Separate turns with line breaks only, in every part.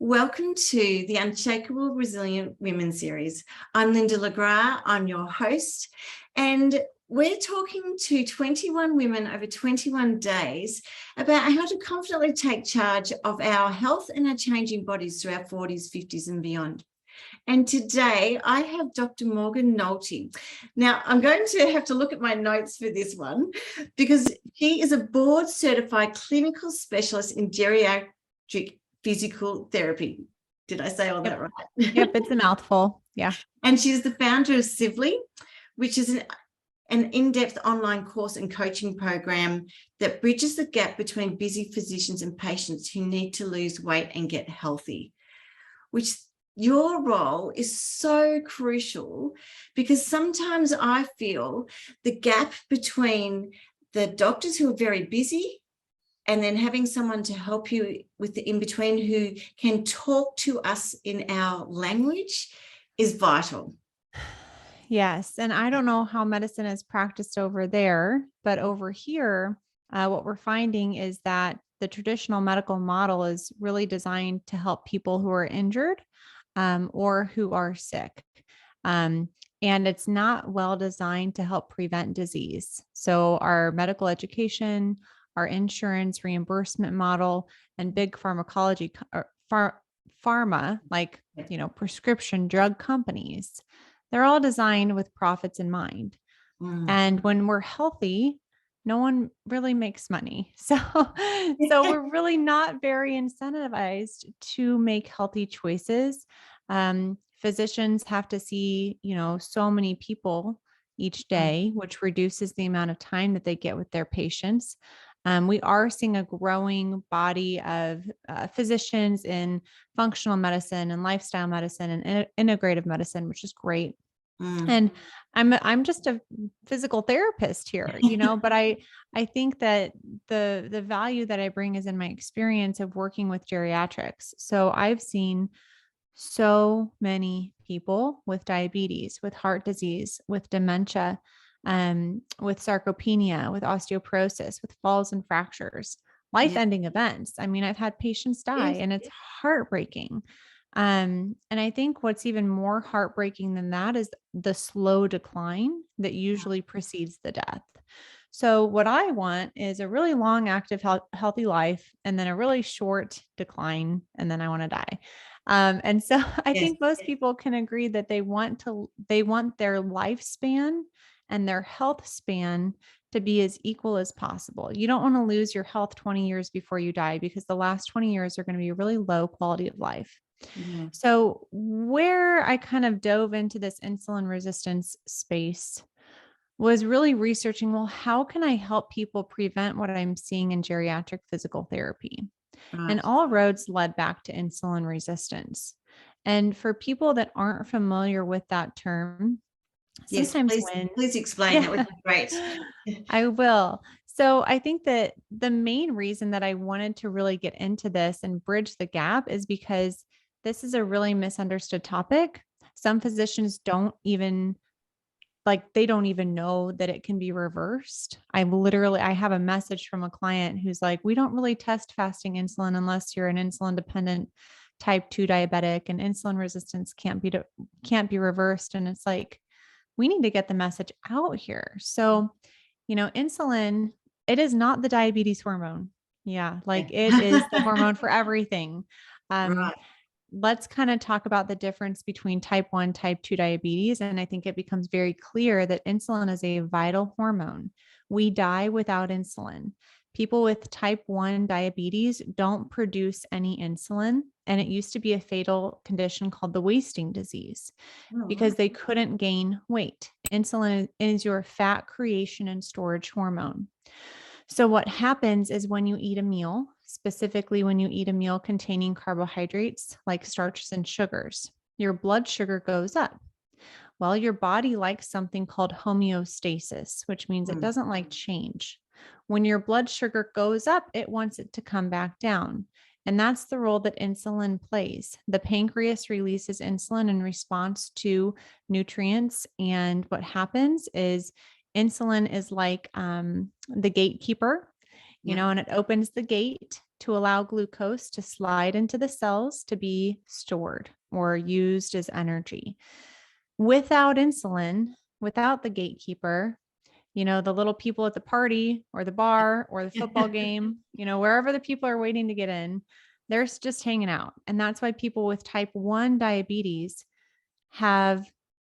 Welcome to the Unshakable Resilient Women series. I'm Linda LeGras, I'm your host, and we're talking to 21 women over 21 days about how to confidently take charge of our health and our changing bodies through our 40s, 50s and beyond. And today I have Dr. Morgan Nolte. Now, I'm going to have to look at my notes for this one because she is a board certified clinical specialist in geriatric physical therapy. Did I say all that right?
Yep, it's a mouthful. Yeah.
And she's the founder of Civly, which is an in-depth online course and coaching program that bridges the gap between busy physicians and patients who need to lose weight and get healthy, which your role is so crucial because sometimes I feel the gap between the doctors who are very busy and then having someone to help you with the in-between who can talk to us in our language is vital.
Yes. And I don't know how medicine is practiced over there, but over here, what we're finding is that the traditional medical model is really designed to help people who are injured or who are sick. And it's not well designed to help prevent disease. So our medical education, our insurance reimbursement model, and big pharmacology, pharma, like, prescription drug companies, they're all designed with profits in mind. And when we're healthy, no one really makes money. So we're really not very incentivized to make healthy choices. Physicians have to see, so many people each day, which reduces the amount of time that they get with their patients. We are seeing a growing body of physicians in functional medicine and lifestyle medicine and integrative medicine, which is great. And I'm just a physical therapist here, but I think that the value that I bring is in my experience of working with geriatrics. So I've seen so many people with diabetes, with heart disease, with dementia, with sarcopenia, with osteoporosis, with falls and fractures, life-ending events. I mean, I've had patients die and it's heartbreaking. And I think what's even more heartbreaking than that is the slow decline that usually precedes the death. So what I want is a really long, active, healthy life, and then a really short decline, and then I want to die. And so I think most people can agree that they want their lifespan and their health span to be as equal as possible. You don't want to lose your health 20 years before you die, because the last 20 years are going to be a really low quality of life. Mm-hmm. So where I kind of dove into this insulin resistance space was really researching, well, how can I help people prevent what I'm seeing in geriatric physical therapy? Right. And all roads led back to insulin resistance. And for people that aren't familiar with that term, sometimes
please explain. That would be great.
I will. So I think that the main reason that I wanted to really get into this and bridge the gap is because this is a really misunderstood topic. Some physicians don't even know that it can be reversed. I have a message from a client who's like, we don't really test fasting insulin unless you're an insulin dependent type 2 diabetic, and insulin resistance can't be reversed. And it's like, we need to get the message out here. So, insulin, it is not the diabetes hormone. Yeah. Like it is the hormone for everything. Right. Let's kind of talk about the difference between type 1, type 2 diabetes. And I think it becomes very clear that insulin is a vital hormone. We die without insulin. People with type 1 diabetes don't produce any insulin. And it used to be a fatal condition called the wasting disease because they couldn't gain weight. Insulin is your fat creation and storage hormone. So what happens is when you eat a meal, specifically when you eat a meal containing carbohydrates like starches and sugars, your blood sugar goes up. Well, your body likes something called homeostasis, which means it doesn't like change. When your blood sugar goes up, it wants it to come back down. And that's the role that insulin plays. The pancreas releases insulin in response to nutrients. And what happens is insulin is like the gatekeeper, and it opens the gate to allow glucose to slide into the cells to be stored or used as energy. Without insulin, without the gatekeeper, the little people at the party or the bar or the football game, wherever the people are waiting to get in, they're just hanging out. And that's why people with type 1 diabetes have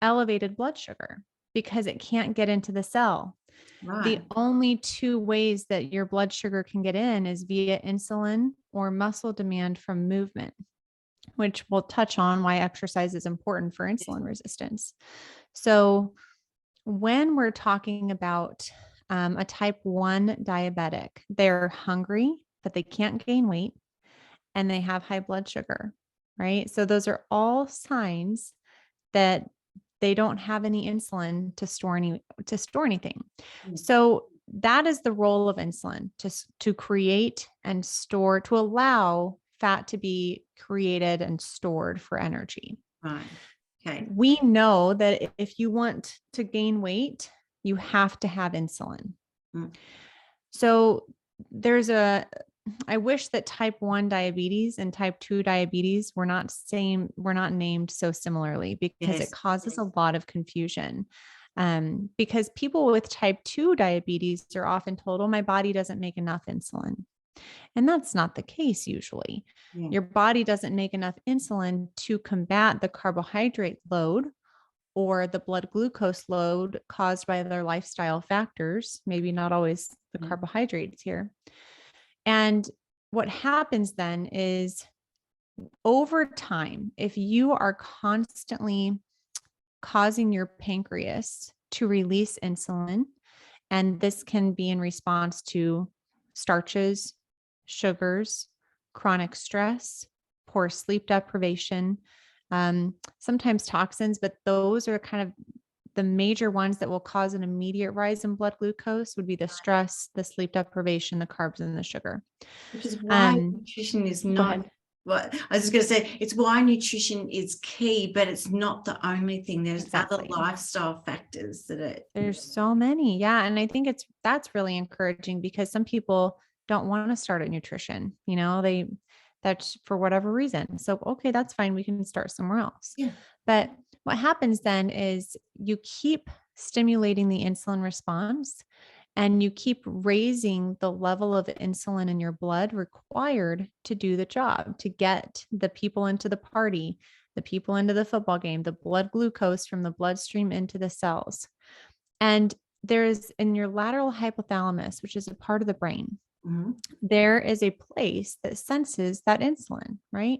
elevated blood sugar, because it can't get into the cell.
Right.
The only two ways that your blood sugar can get in is via insulin or muscle demand from movement, which we'll touch on why exercise is important for insulin resistance. So when we're talking about a type 1 diabetic, they're hungry, but they can't gain weight, and they have high blood sugar, right? So those are all signs that they don't have any insulin to store anything. So that is the role of insulin, to create and store, to allow fat to be created and stored for energy.
Right. Okay.
We know that if you want to gain weight, you have to have insulin. So I wish that type 1 diabetes and type 2 diabetes were not named so similarly, because it causes a lot of confusion. Because people with type 2 diabetes are often told, oh, my body doesn't make enough insulin. And that's not the case usually.
Yeah.
Your body doesn't make enough insulin to combat the carbohydrate load or the blood glucose load caused by other lifestyle factors, maybe not always the carbohydrates here. And what happens then is, over time, if you are constantly causing your pancreas to release insulin, and this can be in response to starches, sugars, chronic stress, poor sleep deprivation, sometimes toxins, but those are kind of the major ones that will cause an immediate rise in blood glucose would be the stress, the sleep deprivation, the carbs, and the sugar.
Which is why nutrition is not, I was just going to say, it's why nutrition is key, but it's not the only thing. There's other lifestyle factors
there's so many. Yeah. And I think that's really encouraging, because some people don't want to start at nutrition, that's for whatever reason. So, okay, that's fine. We can start somewhere else.
Yeah.
But what happens then is you keep stimulating the insulin response, and you keep raising the level of insulin in your blood required to do the job, to get the people into the party, the people into the football game, the blood glucose from the bloodstream into the cells. And there's, in your lateral hypothalamus, which is a part of the brain, there is a place that senses that insulin, right?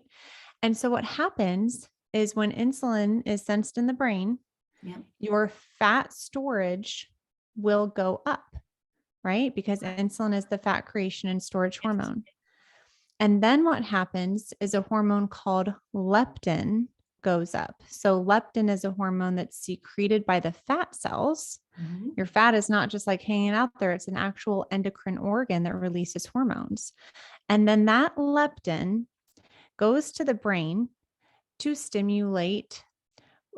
And so what happens is, when insulin is sensed in the brain, your fat storage will go up, right? Because insulin is the fat creation and storage hormone. And then what happens is a hormone called leptin goes up. So leptin is a hormone that's secreted by the fat cells. Your fat is not just like hanging out there. It's an actual endocrine organ that releases hormones. And then that leptin goes to the brain to stimulate.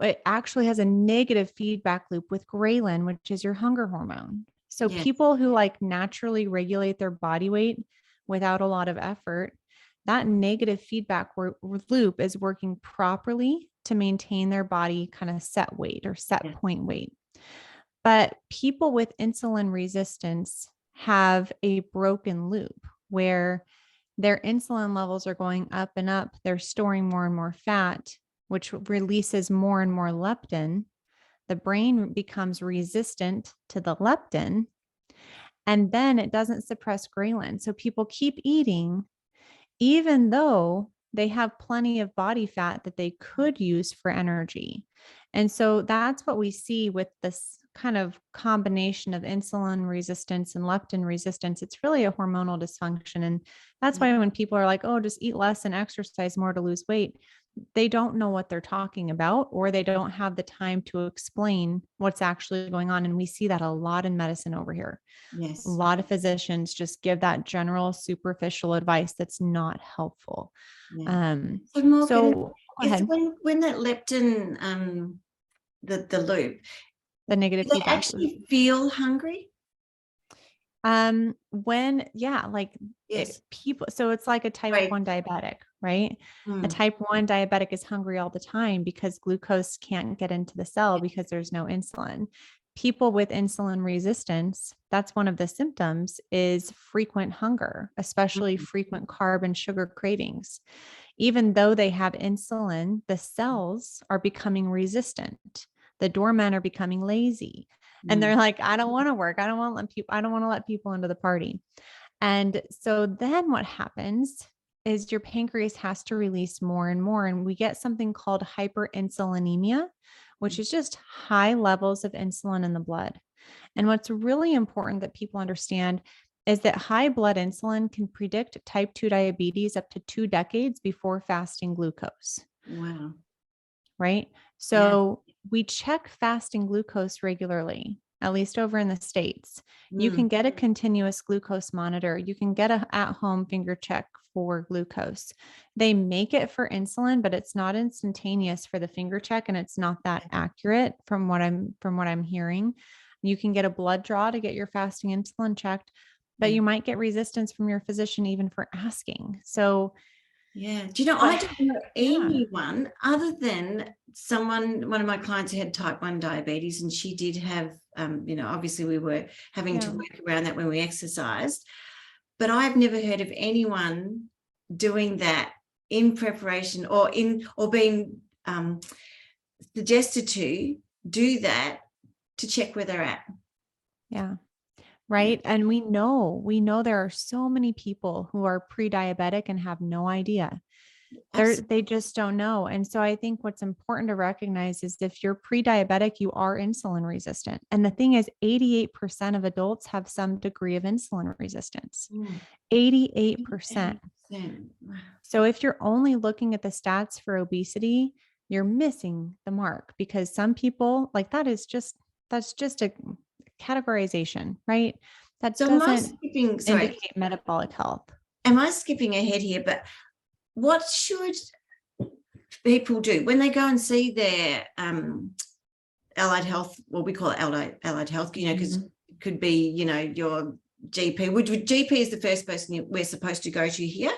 It actually has a negative feedback loop with ghrelin, which is your hunger hormone. So people who naturally regulate their body weight without a lot of effort, that negative feedback loop is working properly to maintain their body kind of set weight or set point weight. But people with insulin resistance have a broken loop where their insulin levels are going up and up. They're storing more and more fat, which releases more and more leptin. The brain becomes resistant to the leptin, and then it doesn't suppress ghrelin. So people keep eating, even though they have plenty of body fat that they could use for energy. And so that's what we see with this kind of combination of insulin resistance and leptin resistance. It's really a hormonal dysfunction. And that's why when people are like, oh, just eat less and exercise more to lose weight, they don't know what they're talking about, or they don't have the time to explain what's actually going on. And we see that a lot in medicine over here.
Yes.
A lot of physicians just give that general superficial advice that's not helpful.
So Morgan,
go ahead.
When that leptin, the loop,
the negative
do they
feedback
actually feel hungry?
Like
Yes.
people, so it's like a type
Right.
1 diabetic, right? A
Mm.
type 1 diabetic is hungry all the time because glucose can't get into the cell because there's no insulin. People with insulin resistance, that's one of the symptoms, is frequent hunger, especially
Mm.
frequent carb and sugar cravings. Even though they have insulin, the cells are becoming resistant. The doormen are becoming lazy. And
Mm.
they're like, I don't want to work. I don't want to let people into the party. And so then what happens is your pancreas has to release more and more. And we get something called hyperinsulinemia, which is just high levels of insulin in the blood. And what's really important that people understand is that high blood insulin can predict type 2 diabetes up to 2 decades before fasting glucose,
Wow.
right?
Yeah.
So we check fasting glucose regularly, at least over in the States. You
Mm.
can get a continuous glucose monitor. You can get a at-home finger check for glucose. They make it for insulin, but it's not instantaneous for the finger check, and it's not that accurate from what I'm hearing. You can get a blood draw to get your fasting insulin checked, but
Yeah.
you might get resistance from your physician even for asking. So,
Yeah. Do you know,
but
I don't know
yeah,
anyone other than one of my clients who had type 1 diabetes, and she did have, obviously we were having to
yeah.
work around that when we exercised, but I've never heard of anyone doing that in preparation or being suggested to do that to check where they're at.
Yeah.
Yeah.
Right. And we know there are so many people who are pre-diabetic and have no idea.
Absolutely.
They just don't know. And so I think what's important to recognize is if you're pre-diabetic, you are insulin resistant. And the thing is, 88% of adults have some degree of insulin resistance. 88%.
88%. Wow.
So if you're only looking at the stats for obesity, you're missing the mark, because some people, like, that's just a categorization, right? That
So am I
doesn't
skipping, sorry,
indicate metabolic health.
am I skipping ahead here? But what should people do when they go and see their allied health, what we call it allied health, because
Mhm.
it could be, your GP, which GP is the first person we're supposed to go to here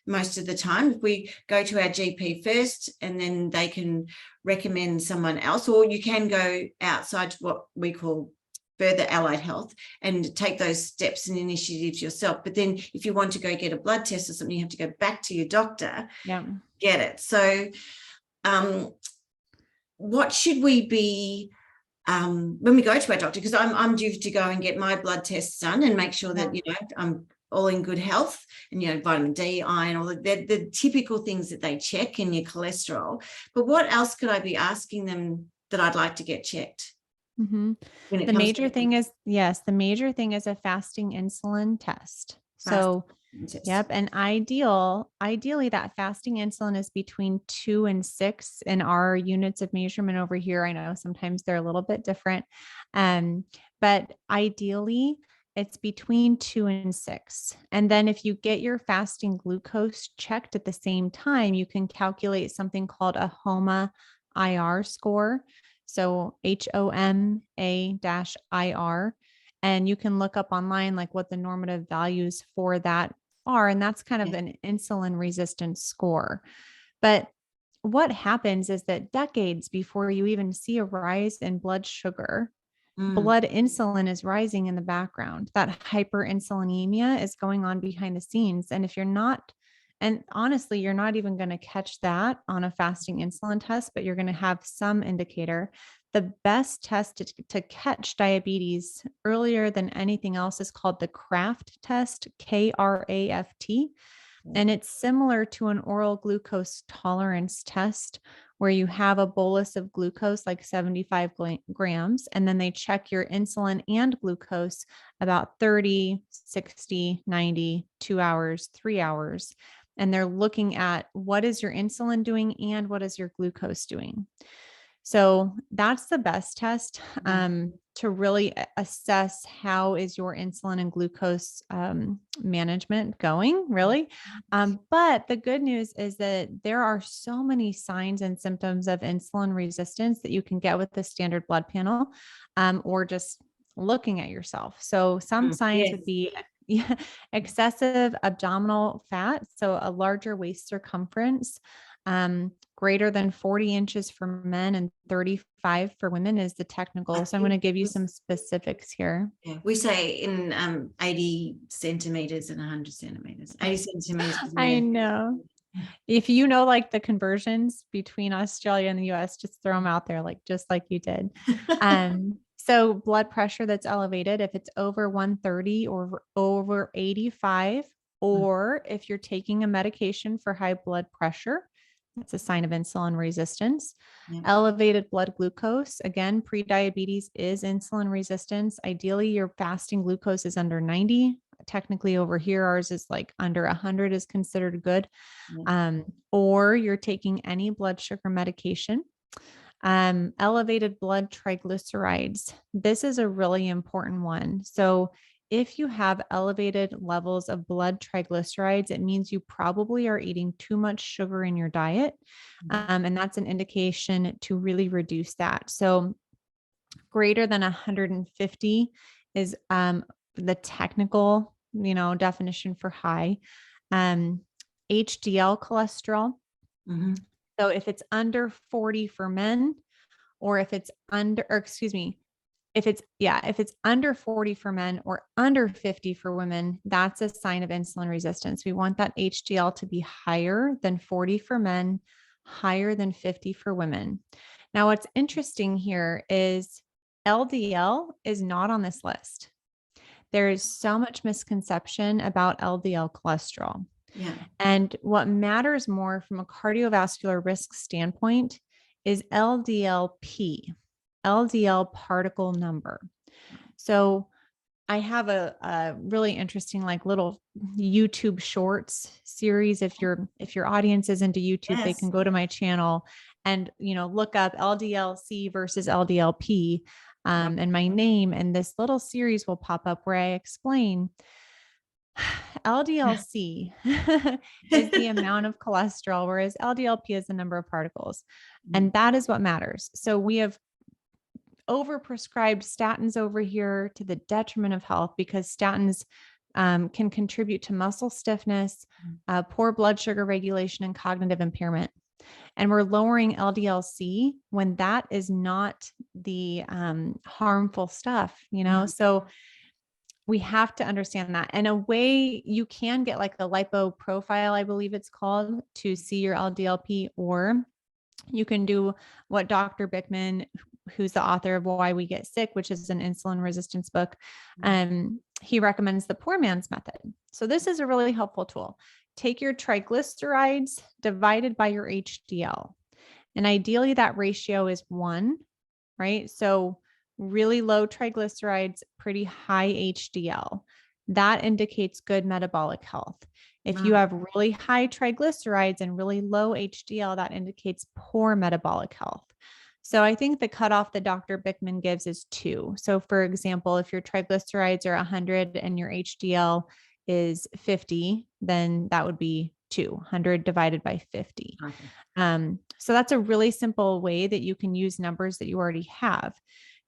most of the time. If we go to our GP first, and then they can recommend someone else, or you can go outside to what we call further allied health and take those steps and initiatives yourself. But then if you want to go get a blood test or something, you have to go back to your doctor,
Yeah.
get it. So what should we be when we go to our doctor, because I'm due to go and get my blood tests done and make sure that I'm all in good health, and vitamin D, iron, all the typical things that they check, and your cholesterol. But what else could I be asking them that I'd like to get checked
Mm-hmm.
when it
The
comes
major
to
thing is, yes, the major thing is a fasting insulin test.
fasting
So,
tests?
yep. And ideally that fasting insulin is between 2 and 6 in our units of measurement over here. I know sometimes they're a little bit different. But ideally it's between 2 and 6. And then if you get your fasting glucose checked at the same time, you can calculate something called a HOMA IR score. So HOMA-IR. And you can look up online like what the normative values for that are. And that's kind of
Yeah.
an insulin resistance score. But what happens is that decades before you even see a rise in blood sugar,
Mm.
blood insulin is rising in the background. That hyperinsulinemia is going on behind the scenes. And if you're not, and honestly, you're not even going to catch that on a fasting insulin test, but you're going to have some indicator. The best test to catch diabetes earlier than anything else is called the Kraft test, KRAFT. And it's similar to an oral glucose tolerance test where you have a bolus of glucose, like 75 grams, and then they check your insulin and glucose about 30, 60, 90, 2 hours, 3 hours. And they're looking at what is your insulin doing and what is your glucose doing. So that's the best test to really assess how is your insulin and glucose management going, really. But the good news is that there are so many signs and symptoms of insulin resistance that you can get with the standard blood panel, or just looking at yourself. So some signs would be excessive abdominal fat, so a larger waist circumference, greater than 40 inches for men and 35 for women is the technical. So I'm going to give you some specifics here.
Yeah, we say in 80 centimeters and 100 centimeters. 80 centimeters.
I know. If you know, like the conversions between Australia and the US, just throw them out there, like just like you did. So blood pressure that's elevated, if it's over 130 or over 85, or if you're taking a medication for high blood pressure, that's a sign of insulin resistance.
Yeah.
Elevated blood glucose, again, pre-diabetes is insulin resistance. Ideally, your fasting glucose is under 90. Technically over here, ours is like under 100 is considered good. Or you're taking any blood sugar medication. Elevated blood triglycerides. This is a really important one. So if you have elevated levels of blood triglycerides, it means you probably are eating too much sugar in your diet. And that's an indication to really reduce that. So greater than 150 is the technical, definition for high. HDL cholesterol. So if it's under 40 for men, or if it's under 40 for men or under 50 for women, that's a sign of insulin resistance. We want that HDL to be higher than 40 for men, higher than 50 for women. Now, what's interesting here is LDL is not on this list. There is so much misconception about LDL cholesterol.
Yeah.
And what matters more from a cardiovascular risk standpoint is LDLP, LDL particle number. So I have a really interesting, like little YouTube shorts series. If your audience is into YouTube, they can go to my channel and, look up LDLC versus LDLP and my name. And this little series will pop up where I explain LDLC is the amount of cholesterol, whereas LDLP is the number of particles. And that is what matters. So we have overprescribed statins over here to the detriment of health, because statins can contribute to muscle stiffness, poor blood sugar regulation, and cognitive impairment. And we're lowering LDLC when that is not the harmful stuff, So we have to understand that. In a way, you can get like a lipo profile, I believe it's called, to see your LDLP, or you can do what Dr. Bickman, who's the author of Why We Get Sick, which is an insulin resistance book, he recommends the poor man's method. So this is a really helpful tool. Take your triglycerides divided by your HDL. And ideally that ratio is 1, right? So really low triglycerides, pretty high HDL. That indicates good metabolic health. If you have really high triglycerides and really low HDL, that indicates poor metabolic health. So I think the cutoff that Dr. Bickman gives is 2. So for example, if your triglycerides are 100 and your HDL is 50, then that would be 200 divided by 50. Okay. So that's a really simple way that you can use numbers that you already have.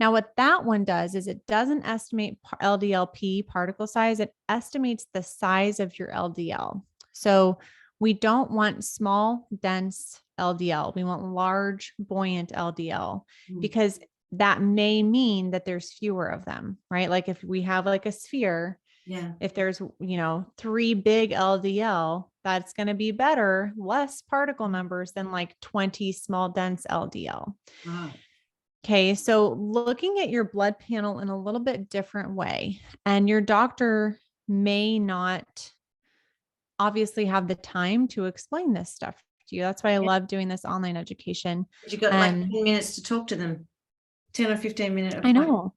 Now, what that one does is it doesn't estimate LDLP particle size. It estimates the size of your LDL. So we don't want small, dense LDL. We want large, buoyant LDL, because that may mean that there's fewer of them, right? Like if we have like a sphere, if there's, 3 big LDL, that's going to be better, less particle numbers than like 20 small, dense LDL. Wow. Okay, so looking at your blood panel in a little bit different way, and your doctor may not obviously have the time to explain this stuff to you. That's why I love doing this online education.
You got like 10 minutes to talk to them, 10 or 15 minutes.
I know.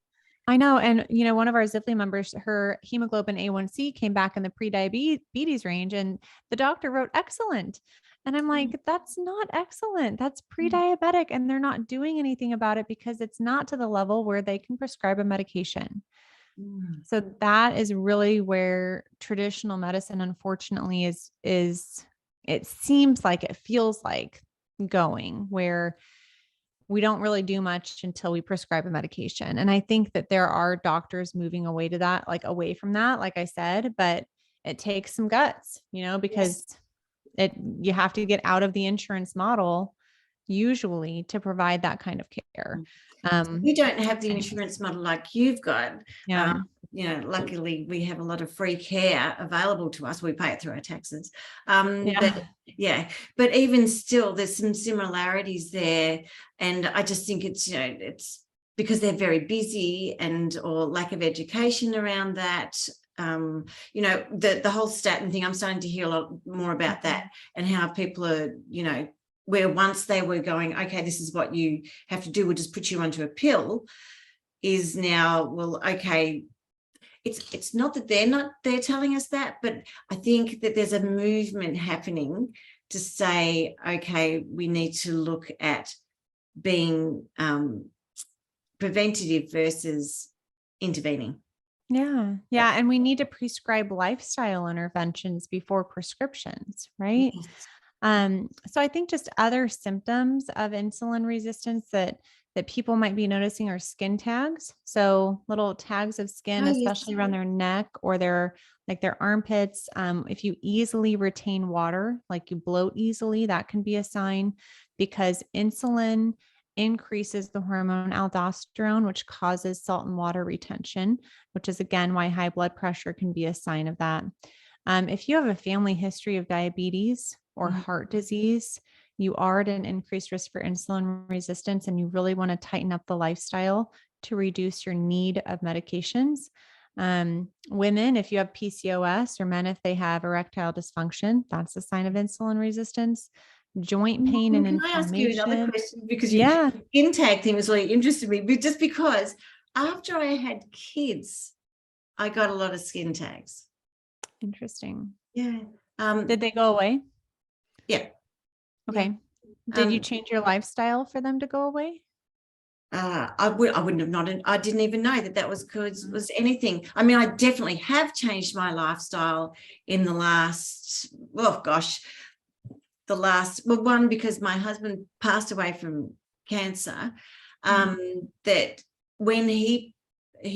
And, one of our Ziply members, her hemoglobin A1C came back in the pre-diabetes range, and the doctor wrote excellent. And I'm like, that's not excellent. That's pre-diabetic. And they're not doing anything about it because it's not to the level where they can prescribe a medication. So that is really where traditional medicine, unfortunately, is it seems like, it feels like going, where we don't really do much until we prescribe a medication. And I think that there are doctors moving away to that, like away from that, like I said, but it takes some guts, because you have to get out of the insurance model usually to provide that kind of care.
We don't have the insurance model like you've got.
Yeah.
Luckily we have a lot of free care available to us. We pay it through our taxes. But even still, there's some similarities there. And I just think it's, it's because they're very busy or lack of education around that. The whole statin thing, I'm starting to hear a lot more about that, and how people are, where once they were going, okay, this is what you have to do, we'll just put you onto a pill, is now, well, okay, it's not that they're telling us that, but I think that there's a movement happening to say, okay, we need to look at being preventative versus intervening.
Yeah. And we need to prescribe lifestyle interventions before prescriptions, right?
Yes.
So I think just other symptoms of insulin resistance that people might be noticing are skin tags. So little tags of skin, especially around their neck or their armpits. If you easily retain water, like you bloat easily, that can be a sign, because insulin increases the hormone aldosterone, which causes salt and water retention, which is again why high blood pressure can be a sign of that. If you have a family history of diabetes or heart disease, you are at an increased risk for insulin resistance, and you really want to tighten up the lifestyle to reduce your need of medications. Women, if you have PCOS, or men, if they have erectile dysfunction, that's a sign of insulin resistance. Joint pain and inflammation.
Can I ask you another question? Because your skin tag thing was really interested me, but just because after I had kids, I got a lot of skin tags.
Interesting.
Yeah.
Did they go away?
Yeah.
Okay. Did you change your lifestyle for them to go away?
I wouldn't have nodded. I didn't even know that was anything. I mean, I definitely have changed my lifestyle in the last, one, because my husband passed away from cancer. That when he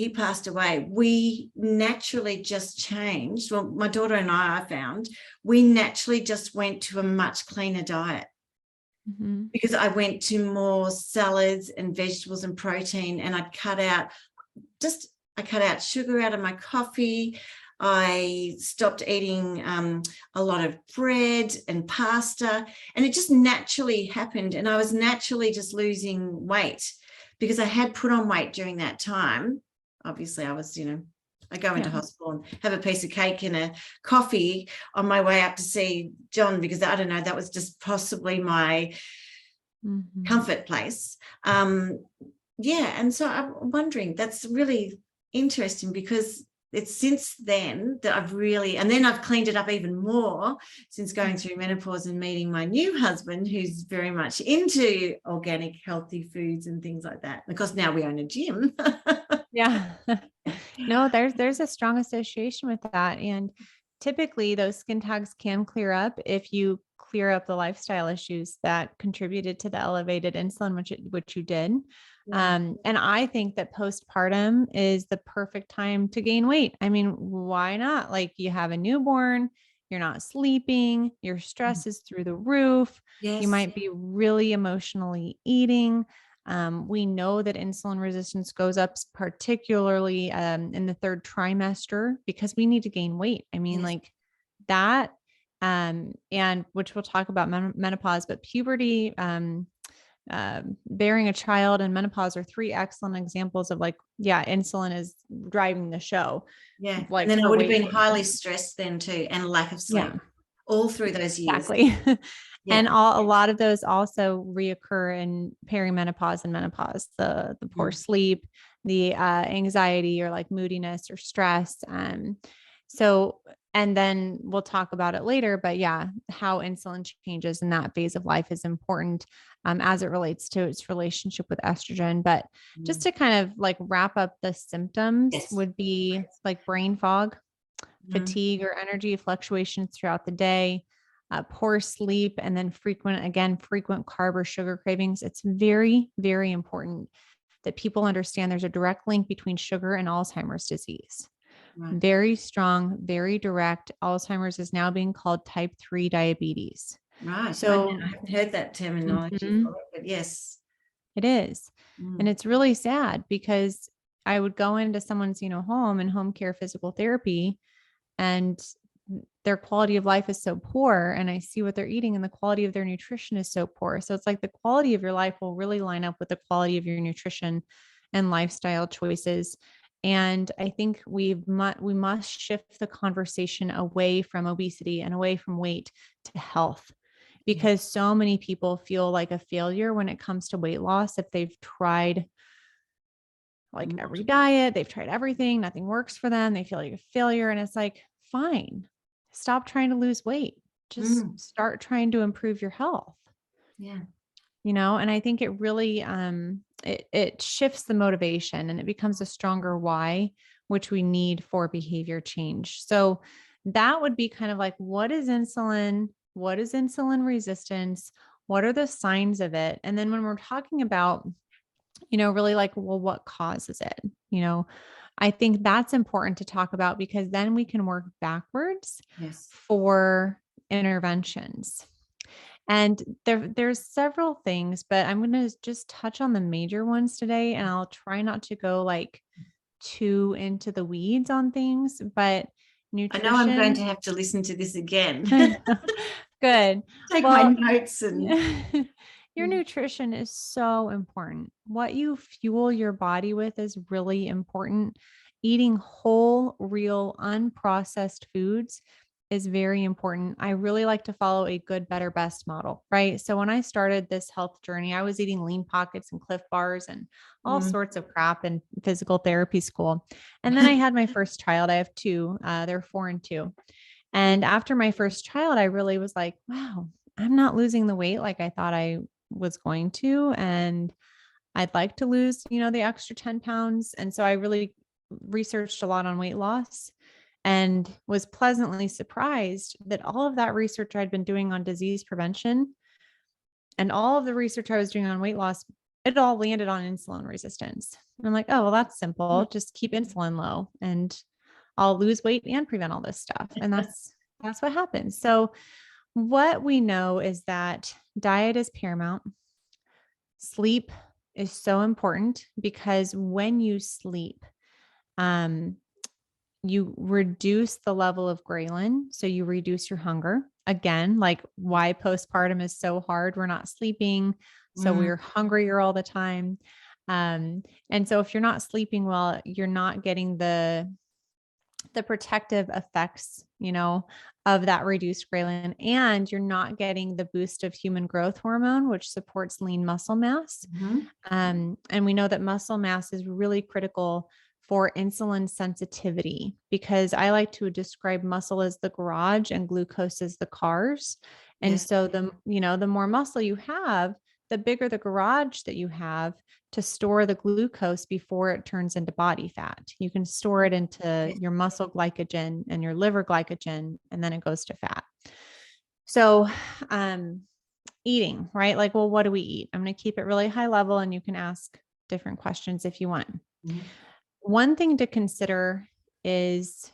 passed away, we naturally just changed. Well, my daughter and I found we naturally just went to a much cleaner diet. Because I went to more salads and vegetables and protein, and I cut out sugar out of my coffee. I stopped eating a lot of bread and pasta, and it just naturally happened. And I was naturally just losing weight because I had put on weight during that time. Obviously, I was, I go into hospital and have a piece of cake and a coffee on my way up to see John, because I don't know, that was just possibly my comfort place. And so I'm wondering, that's really interesting, because it's since then that I've really, and then I've cleaned it up even more since going through menopause and meeting my new husband, who's very much into organic, healthy foods and things like that. Because now we own a gym.
No, there's a strong association with that. And typically those skin tags can clear up if you clear up the lifestyle issues that contributed to the elevated insulin, which you did. And I think that postpartum is the perfect time to gain weight. I mean, why not? Like, you have a newborn, you're not sleeping, your stress is through the roof. You might be really emotionally eating. We know that insulin resistance goes up, particularly in the third trimester, because we need to gain weight. I mean, like that, and which we'll talk about menopause, but puberty, bearing a child, and menopause are three excellent examples of insulin is driving the show.
And then I would have been highly stressed then too, and lack of sleep all through those years.
Exactly. And a lot of those also reoccur in perimenopause and menopause, the poor sleep, the anxiety, or like moodiness or stress. And then we'll talk about it later, but how insulin changes in that phase of life is important as it relates to its relationship with estrogen. But just to kind of like wrap up the symptoms would be like brain fog, fatigue or energy fluctuations throughout the day, poor sleep, and then frequent carb or sugar cravings. It's very, very important that people understand there's a direct link between sugar and Alzheimer's disease.
Right.
Very strong, very direct. Alzheimer's is now being called type 3 diabetes.
Right.
So
I haven't heard that terminology for it, but yes.
It is. And it's really sad because I would go into someone's, home and home care physical therapy, and their quality of life is so poor, and I see what they're eating and the quality of their nutrition is so poor. So it's like the quality of your life will really line up with the quality of your nutrition and lifestyle choices. And I think we must shift the conversation away from obesity and away from weight to health, because so many people feel like a failure when it comes to weight loss. If they've tried like every diet, they've tried everything, nothing works for them, they feel like a failure. And it's like, fine, stop trying to lose weight. Just start trying to improve your health.
Yeah.
And I think it really, it shifts the motivation, and it becomes a stronger why, which we need for behavior change. So that would be kind of like, what is insulin? What is insulin resistance? What are the signs of it? And then when we're talking about, really like, well, what causes it? I think that's important to talk about, because then we can work backwards for interventions. And there's several things, but I'm going to just touch on the major ones today, and I'll try not to go like too into the weeds on things, but nutrition.
I know I'm going to have to listen to this again.
Good.
Take my notes.
And your nutrition is so important. What you fuel your body with is really important. Eating whole, real, unprocessed foods is very important. I really like to follow a good, better, best model, right? So when I started this health journey, I was eating Lean Pockets and Cliff Bars and all sorts of crap in physical therapy school. And then I had my first child. I have two, they're 4 and 2. And after my first child, I really was like, wow, I'm not losing the weight like I thought I was going to. And I'd like to lose, the extra 10 pounds. And so I really researched a lot on weight loss, and was pleasantly surprised that all of that research I'd been doing on disease prevention and all of the research I was doing on weight loss, it all landed on insulin resistance. And I'm like, oh, well, that's simple. Just keep insulin low and I'll lose weight and prevent all this stuff. And that's what happens. So what we know is that diet is paramount. Sleep is so important, because when you sleep, you reduce the level of ghrelin. So you reduce your hunger. Again, like why postpartum is so hard. We're not sleeping. So we're hungrier all the time. And so if you're not sleeping well, you're not getting the protective effects, of that reduced ghrelin, and you're not getting the boost of human growth hormone, which supports lean muscle mass. And we know that muscle mass is really critical for insulin sensitivity, because I like to describe muscle as the garage and glucose as the cars. And so the more muscle you have, the bigger the garage that you have to store the glucose before it turns into body fat. You can store it into your muscle glycogen and your liver glycogen, and then it goes to fat. So, eating, right? Like, well, what do we eat? I'm going to keep it really high level, and you can ask different questions if you want. One thing to consider is,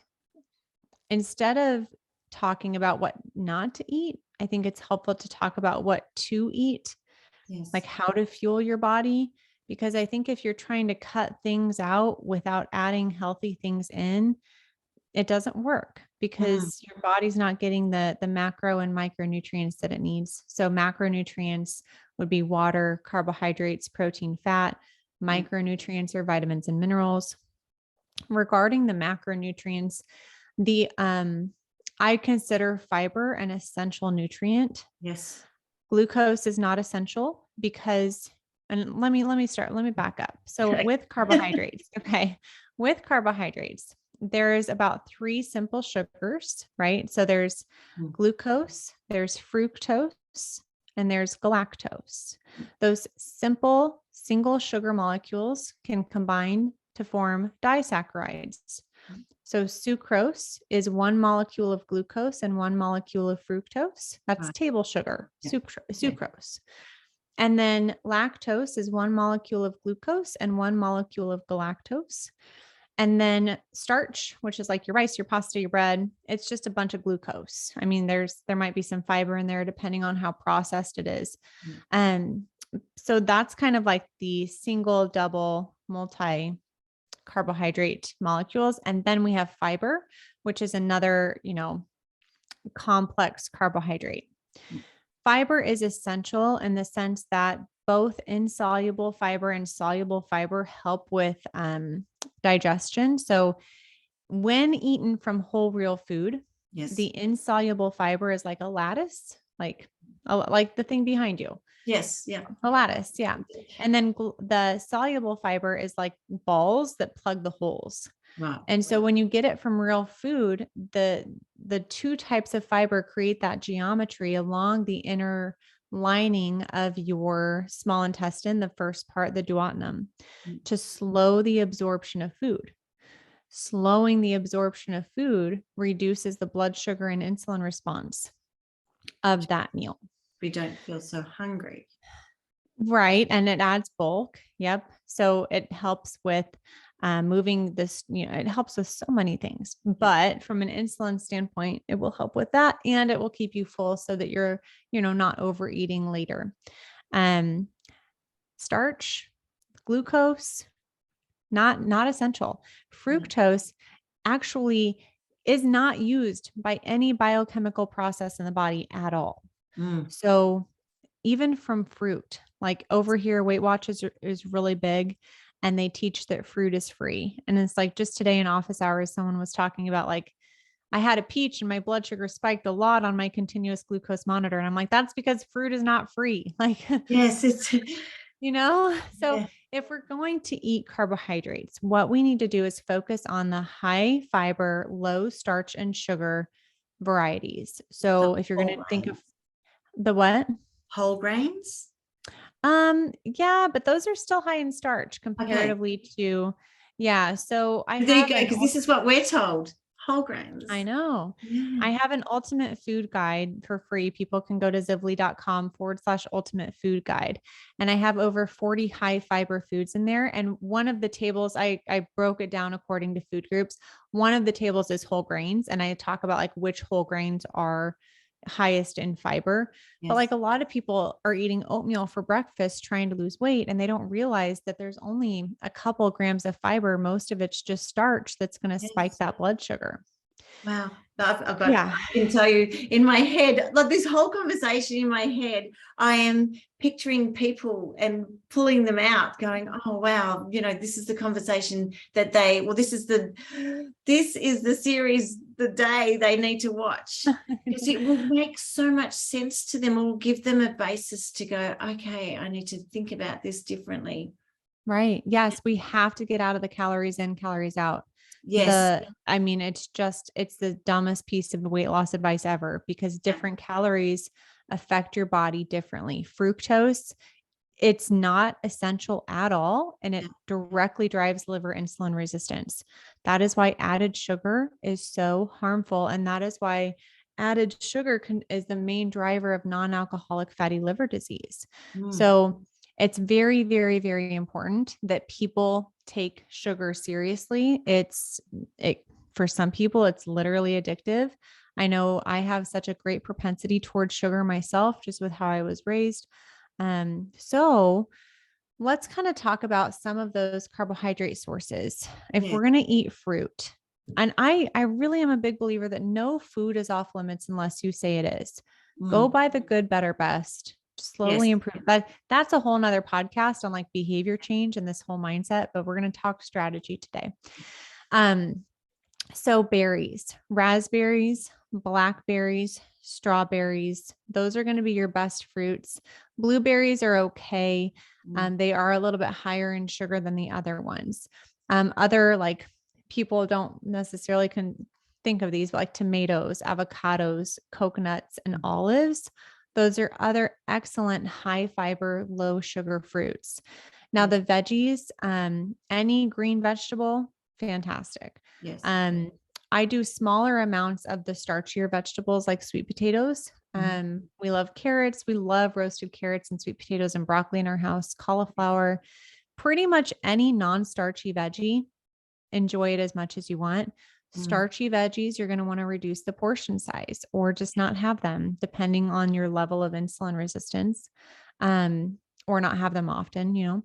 instead of talking about what not to eat, I think it's helpful to talk about what to eat, like how to fuel your body. Because I think if you're trying to cut things out without adding healthy things in, it doesn't work, because your body's not getting the macro and micronutrients that it needs. So macronutrients would be water, carbohydrates, protein, fat. Micronutrients are vitamins and minerals. Regarding the macronutrients, I consider fiber an essential nutrient. Glucose is not essential, because, and let me back up. So with carbohydrates, with carbohydrates, there's about 3 simple sugars, right? So there's glucose, there's fructose, and there's galactose. Those simple single sugar molecules can combine to form disaccharides. So sucrose is one molecule of glucose and one molecule of fructose. That's
Right.
table sugar,
Yeah.
sucrose. And then lactose is one molecule of glucose and one molecule of galactose. And then starch, which is like your rice, your pasta, your bread, it's just a bunch of glucose. I mean, there might be some fiber in there depending on how processed it is.
Mm.
So that's kind of like the single, double, multi carbohydrate molecules. And then we have fiber, which is another, complex carbohydrate. Fiber is essential in the sense that both insoluble fiber and soluble fiber help with digestion. So when eaten from whole real food,
Yes.
the insoluble fiber is like a lattice, like the thing behind you.
Yes. Yeah.
A lattice. Yeah. And then the soluble fiber is like balls that plug the holes.
Wow.
And so when you get it from real food, the two types of fiber create that geometry along the inner lining of your small intestine, the first part, the duodenum, to slow the absorption of food. Slowing the absorption of food reduces the blood sugar and insulin response of that meal.
We don't feel so hungry.
Right. And it adds bulk. Yep. So it helps with moving this, it helps with so many things, but from an insulin standpoint, it will help with that. And it will keep you full so that you're, not overeating later. Starch, glucose, not essential. Fructose actually is not used by any biochemical process in the body at all. So even from fruit, like over here, Weight Watchers is really big, and they teach that fruit is free. And it's like just today in office hours, someone was talking about like, I had a peach and my blood sugar spiked a lot on my continuous glucose monitor. And I'm like, that's because fruit is not free. Like,
yes, it's,
so
yeah.
if we're going to eat carbohydrates, what we need to do is focus on the high fiber, low starch and sugar varieties. So if you're going to think of the what?
Whole grains?
Yeah, but those are still high in starch comparatively to, yeah. So
there you go, because this is what we're told. Whole grains.
I know.
Yeah.
I have an ultimate food guide for free. People can go to zivly.com/ultimate food guide. And I have over 40 high fiber foods in there. And one of the tables, I broke it down according to food groups. One of the tables is whole grains. And I talk about like which whole grains are highest in fiber.
Yes.
But like a lot of people are eating oatmeal for breakfast trying to lose weight, and they don't realize that there's only a couple of grams of fiber. Most of it's just starch that's going to spike that blood sugar.
Wow. I've got, I can tell you in my head, like this whole conversation in my head, I am picturing people and pulling them out going, oh, wow, this is the conversation that this is the series, the day they need to watch, because it will make so much sense to them. It will give them a basis to go, okay, I need to think about this differently.
Right. Yes. We have to get out of the calories in, calories out.
Yes.
It's the dumbest piece of weight loss advice ever, because different calories affect your body differently. Fructose, it's not essential at all, and it directly drives liver insulin resistance. That is why added sugar is so harmful. And that is why added sugar is the main driver of non-alcoholic fatty liver disease. So it's very, very, very important that people take sugar seriously. For some people, it's literally addictive. I know I have such a great propensity towards sugar myself, just with how I was raised. So let's kind of talk about some of those carbohydrate sources. If we're going to eat fruit, and I really am a big believer that no food is off limits unless you say it is. Go by the good, better, best. Slowly improve. That's a whole nother podcast on like behavior change and this whole mindset, but we're going to talk strategy today. So berries, raspberries, blackberries, strawberries, those are going to be your best fruits. Blueberries are okay. They are a little bit higher in sugar than the other ones. Other like people don't necessarily can think of these, but like tomatoes, avocados, coconuts, and olives. Those are other excellent high fiber, low sugar fruits. Now the veggies, any green vegetable, fantastic.
Yes.
I do smaller amounts of the starchier vegetables like sweet potatoes. We love carrots. We love roasted carrots and sweet potatoes and broccoli in our house, cauliflower, pretty much any non-starchy veggie. Enjoy it as much as you want. Starchy veggies, you're going to want to reduce the portion size or just not have them depending on your level of insulin resistance, or not have them often,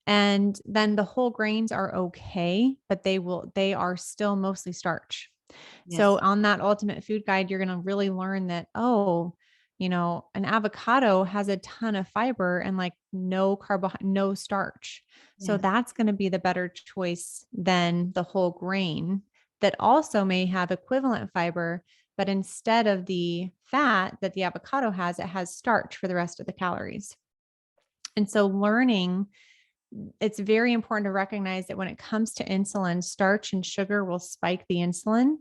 And then the whole grains are okay, but they are still mostly starch. So
Yes.
on that ultimate food guide, you're going to really learn that, an avocado has a ton of fiber and like no no starch. So
Yeah.
that's going to be the better choice than the whole grain that also may have equivalent fiber, but instead of the fat that the avocado has, it has starch for the rest of the calories. And so it's very important to recognize that when it comes to insulin, starch and sugar will spike the insulin.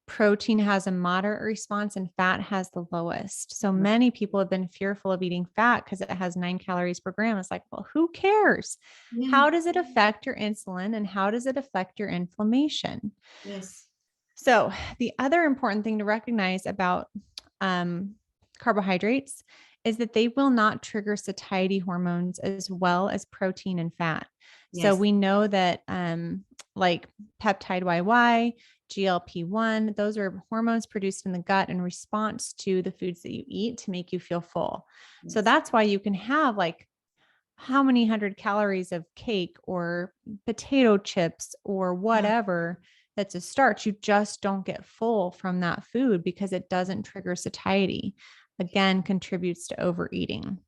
Protein has a moderate response and fat has the lowest. So many people have been fearful of eating fat because it has 9 calories per gram. It's like, well, who cares?
Yeah.
How does it affect your insulin and how does it affect your inflammation?
Yes.
So the other important thing to recognize about carbohydrates is that they will not trigger satiety hormones as well as protein and fat. So
Yes.
we know that like peptide YY, GLP-1, those are hormones produced in the gut in response to the foods that you eat to make you feel full.
Yes.
So that's why you can have like how many 100 calories of cake or potato chips or whatever that's a starch. You just don't get full from that food because it doesn't trigger satiety. Again, contributes to overeating.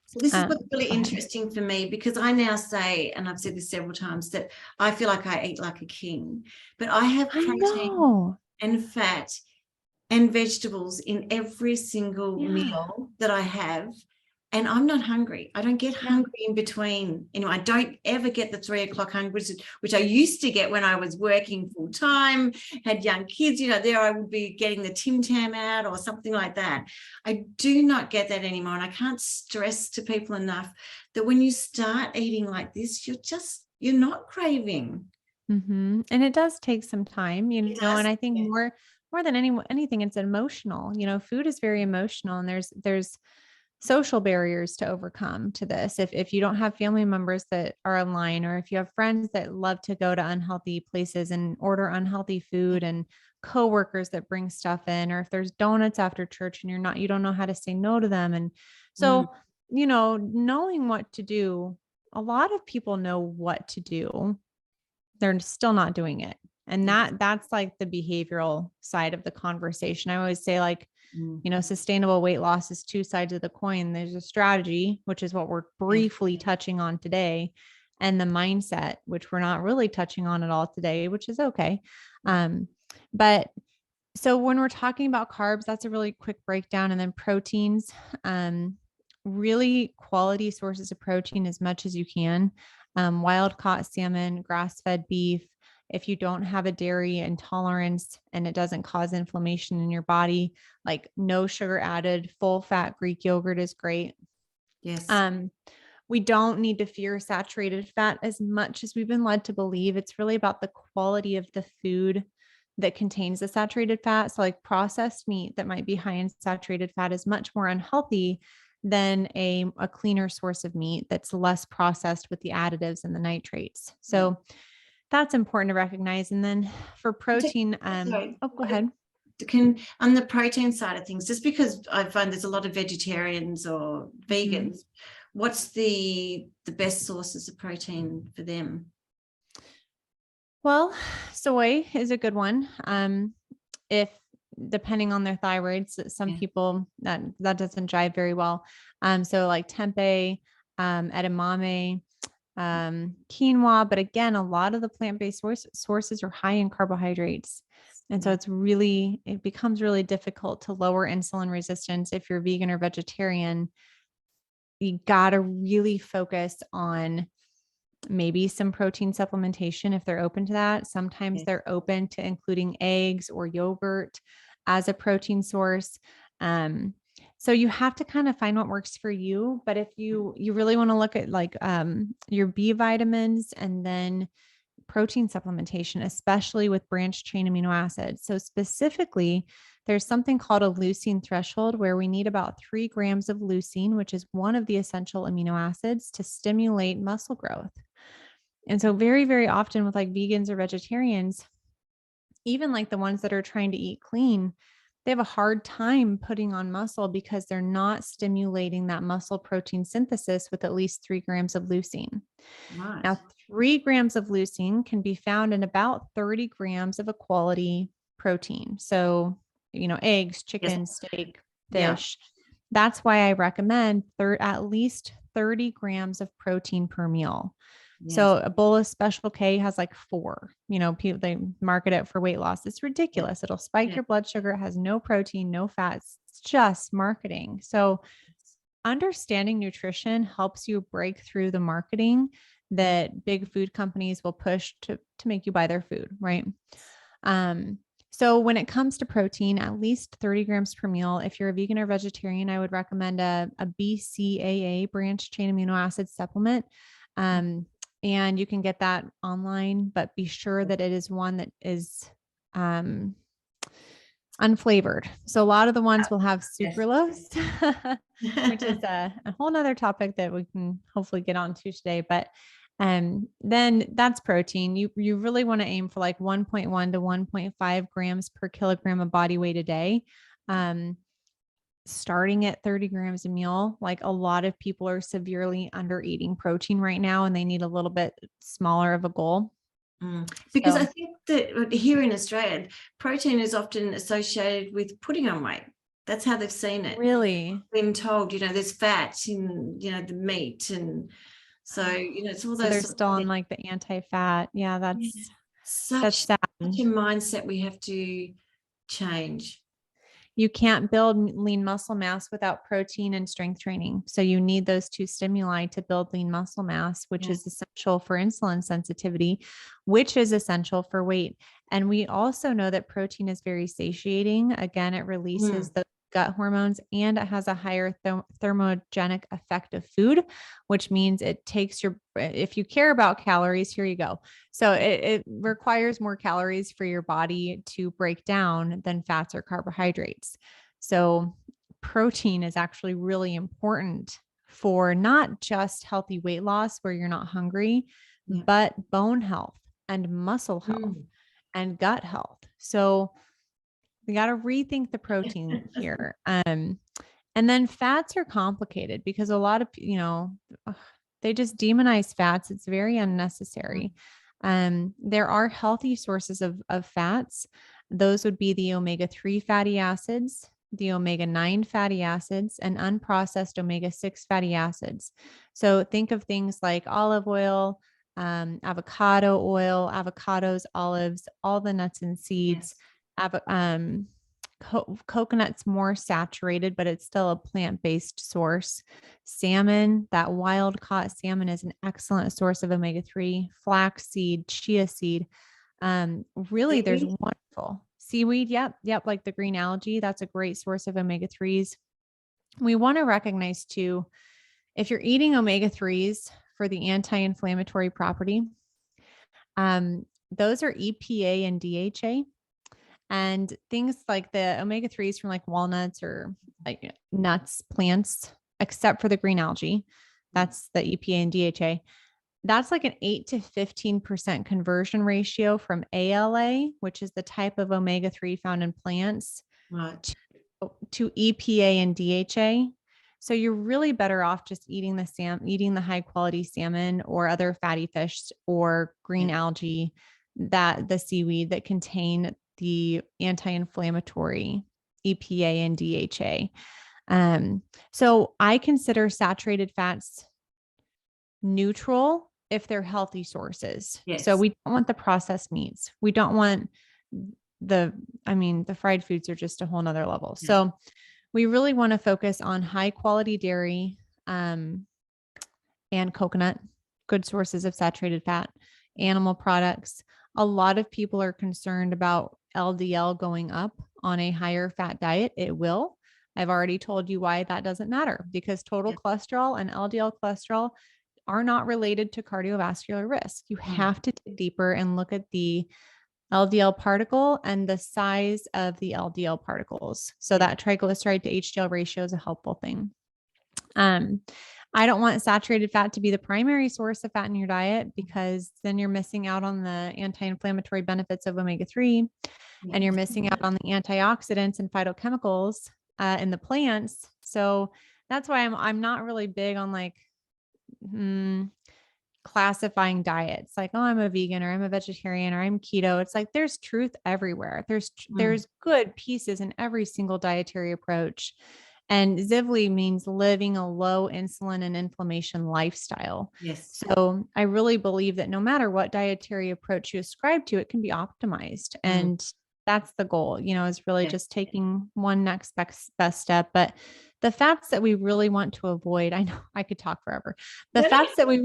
So this is what's really
Go ahead.
interesting for me, because I now say, and I've said this several times, that I feel like I eat like a king, but I have protein and fat and vegetables in every single meal that I have. And I'm not hungry. I don't get hungry in between. I don't ever get the 3 o'clock hungry, which I used to get when I was working full time, had young kids, there I would be getting the Tim Tam out or something like that. I do not get that anymore. And I can't stress to people enough that when you start eating like this, you're not craving.
And it does take some time, and I think more than anything, it's emotional. Food is very emotional, and there's social barriers to overcome to this. If you don't have family members that are online, or if you have friends that love to go to unhealthy places and order unhealthy food, and coworkers that bring stuff in, or if there's donuts after church and you don't know how to say no to them. And so, knowing what to do, a lot of people know what to do. They're still not doing it. And that's like the behavioral side of the conversation. I always say, like, sustainable weight loss is 2 sides of the coin. There's a strategy, which is what we're briefly touching on today, and the mindset, which we're not really touching on at all today, which is okay. But so when we're talking about carbs, that's a really quick breakdown. And then proteins, really quality sources of protein as much as you can. Wild caught salmon, grass-fed beef. If you don't have a dairy intolerance and it doesn't cause inflammation in your body, like no sugar added, full fat Greek yogurt is great.
Yes.
We don't need to fear saturated fat as much as we've been led to believe. It's really about the quality of the food that contains the saturated fat. So like processed meat that might be high in saturated fat is much more unhealthy than a cleaner source of meat that's less processed with the additives and the nitrates. So that's important to recognize. And then for protein, go ahead.
On the protein side of things, just because I find there's a lot of vegetarians or vegans, what's the best sources of protein for them?
Well, soy is a good one. If depending on their thyroids, some people that doesn't jive very well. So like tempeh, edamame, quinoa, but again, a lot of the plant-based sources are high in carbohydrates. And so it becomes really difficult to lower insulin resistance. If you're vegan or vegetarian, you got to really focus on maybe some protein supplementation if they're open to that. Sometimes they're open to including eggs or yogurt as a protein source. So you have to kind of find what works for you. But if you really want to look at like your B vitamins and then protein supplementation, especially with branched chain amino acids. So specifically, there's something called a leucine threshold where we need about 3 grams of leucine, which is one of the essential amino acids to stimulate muscle growth. And so very, very often with like vegans or vegetarians, even like the ones that are trying to eat clean, they have a hard time putting on muscle because they're not stimulating that muscle protein synthesis with at least 3 grams of leucine.
Right.
Now, 3 grams of leucine can be found in about 30 grams of a quality protein. So, eggs, chicken, steak, fish. That's why I recommend at least 30 grams of protein per meal.
Yes.
So a bowl of Special K has like 4, people, they market it for weight loss. It's ridiculous. It'll spike your blood sugar. It has no protein, no fats. It's just marketing. So understanding nutrition helps you break through the marketing that big food companies will push to make you buy their food. Right. So when it comes to protein, at least 30 grams per meal. If you're a vegan or vegetarian, I would recommend a BCAA branched chain amino acid supplement. And you can get that online, but be sure that it is one that is unflavored. So a lot of the ones will have sucralose, which is a whole nother topic that we can hopefully get onto today. But then that's protein. You really want to aim for like 1.1 to 1.5 grams per kilogram of body weight a day. Starting at 30 grams a meal, like a lot of people are severely under eating protein right now, and they need a little bit smaller of a goal.
Because I think that here in Australia, protein is often associated with putting on weight. That's how they've seen it.
Really?
Been told, there's fat in, the meat. And so, it's all those.
So they're still on like the anti-fat. Yeah, that's
such a mindset we have to change.
You can't build lean muscle mass without protein and strength training. So you need those 2 stimuli to build lean muscle mass, which is essential for insulin sensitivity, which is essential for weight. And we also know that protein is very satiating. Again, it releases the gut hormones, and it has a higher thermogenic effect of food, which means it takes if you care about calories, here you go. So it requires more calories for your body to break down than fats or carbohydrates. So protein is actually really important for not just healthy weight loss where you're not hungry, but bone health and muscle health and gut health. So we got to rethink the protein here. And then fats are complicated because a lot of, they just demonize fats. It's very unnecessary. There are healthy sources of fats. Those would be the omega-3 fatty acids, the omega-9 fatty acids, and unprocessed omega-6 fatty acids. So think of things like olive oil, avocado oil, avocados, olives, all the nuts and seeds. Coconut's more saturated, but it's still a plant-based source. Salmon, that wild caught salmon, is an excellent source of omega-3. Flaxseed, chia seed. Really, there's wonderful seaweed. Yep. Like the green algae, that's a great source of omega-3s. We want to recognize too, if you're eating omega-3s for the anti-inflammatory property, those are EPA and DHA. And things like the omega-3s from like walnuts or like nuts, plants, except for the green algae, that's the EPA and DHA. That's like an 8 to 15% conversion ratio from ALA, which is the type of omega-3 found in plants, to EPA and DHA. So you're really better off just eating the high quality salmon or other fatty fish or green algae, the seaweed that contain the anti-inflammatory EPA and DHA. So I consider saturated fats neutral if they're healthy sources. So we don't want the processed meats. We don't want the fried foods are just a whole nother level. So we really want to focus on high quality dairy, and coconut, good sources of saturated fat, animal products. A lot of people are concerned about LDL going up on a higher fat diet. It will. I've already told you why that doesn't matter, because total cholesterol and LDL cholesterol are not related to cardiovascular risk. You have to dig deeper and look at the LDL particle and the size of the LDL particles. So that triglyceride to HDL ratio is a helpful thing. I don't want saturated fat to be the primary source of fat in your diet, because then you're missing out on the anti-inflammatory benefits of omega-3, and you're missing out on the antioxidants and phytochemicals in the plants. So that's why I'm not really big on like classifying diets, like, oh, I'm a vegan, or I'm a vegetarian, or I'm keto. It's like there's truth everywhere. There's good pieces in every single dietary approach. And Zivli means living a low insulin and inflammation lifestyle.
Yes.
So I really believe that no matter what dietary approach you ascribe to, it can be optimized. And that's the goal, is really just taking one next best step. But the fats that we really want to avoid, I know I could talk forever. The fats that we